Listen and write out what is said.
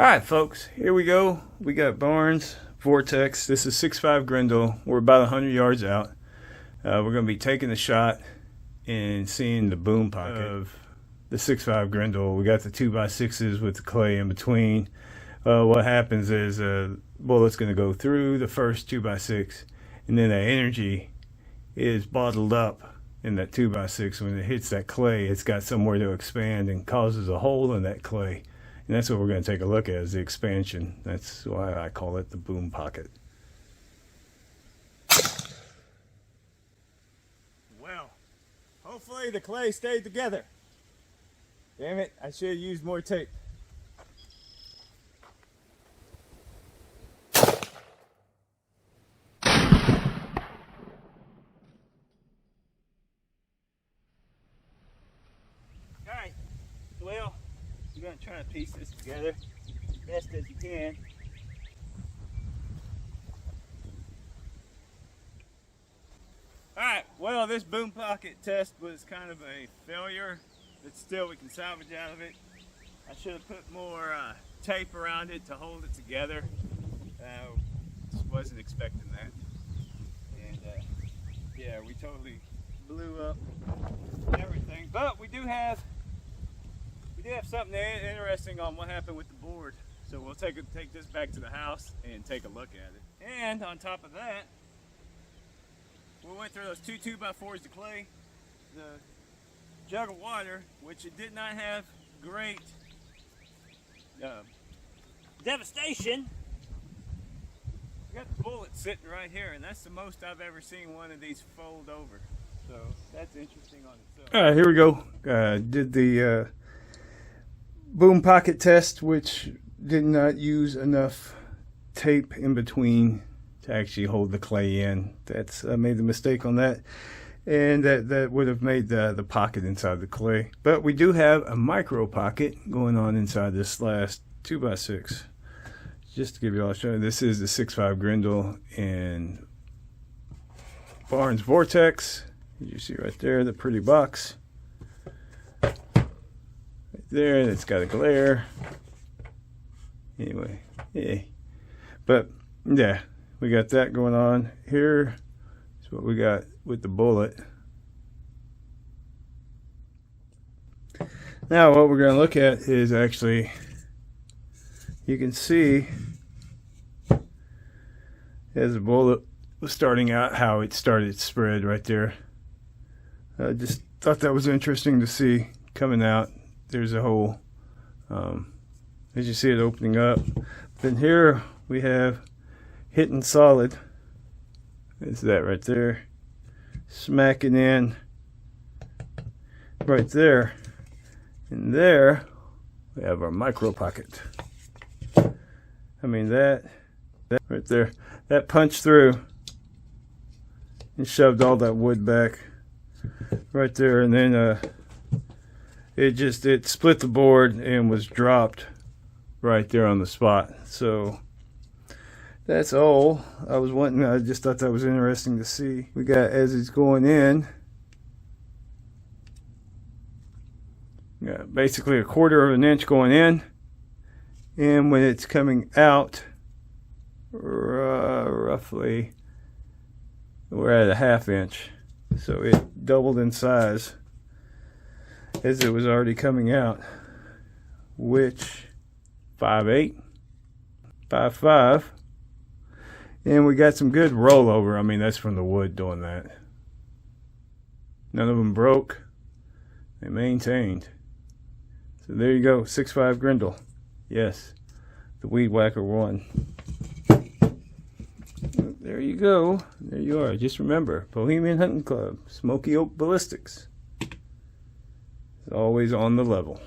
Alright folks, here we go. We got Barnes Vortex. This is 6.5 Grendel. We're about 100 yards out. We're going to be taking a shot and seeing the boom pocket of the 6.5 Grendel. We got the 2x6s with the clay in between. What happens is a bullet's going to go through the first 2x6, and then that energy is bottled up in that 2x6. When it hits that clay, it's got somewhere to expand and causes a hole in that clay. And that's what we're going to take a look at, is the expansion. That's why I call it the boom pocket. Well, hopefully the clay stayed together. Damn it, I should have used more tape. Alright, well, you're going to try to piece this together as best as you can. Alright, well, this boom pocket test was kind of a failure, but still we can salvage out of it. I should have put more tape around it to hold it together. Just wasn't expecting that. And yeah, we totally blew up everything. But we do have something interesting on what happened with the board. So we'll take this back to the house and take a look at it. And on top of that, we went through those two 2x4s of clay, the jug of water, which it did not have great devastation. We got the bullet sitting right here, and that's the most I've ever seen one of these fold over. So that's interesting on itself. All right, here we go. Did the boom pocket test, which did not use enough tape in between to actually hold the clay in. That's I made the mistake on that, and that would have made the pocket inside the clay. But we do have a micro pocket going on inside this last 2x6. Just to give you all a show, this is the 6.5 Grendel and Barnes Vortex. You see right there the pretty box right there. It's got a glare. Anyway, yeah, but yeah, we got that going on. Here is what we got with the bullet. Now what we're going to look at is actually, you can see as the bullet was starting out how it started to spread right there. I just thought that was interesting to see coming out. There's a hole, as you see it opening up. Then here we have hitting solid. It's that right there, smacking in right there. And there we have our micro pocket. I mean that right there, that punched through and shoved all that wood back right there, and then it split the board and was dropped right there on the spot. So that's all I was wanting. I just thought that was interesting to see. We got, as it's going in, got basically a 1/4 of an inch going in, and when it's coming out, roughly we're at a 1/2 inch. So it doubled in size as it was already coming out, which 5.8, 5.5, and we got some good rollover. I mean, that's from the wood doing that. None of them broke. They maintained. So there you go, 6.5 Grendel. Yes, the Weed Whacker won. There you go. There you are. Just remember, Bohemian Hunting Club, Smoky Oak Ballistics. It's always on the level.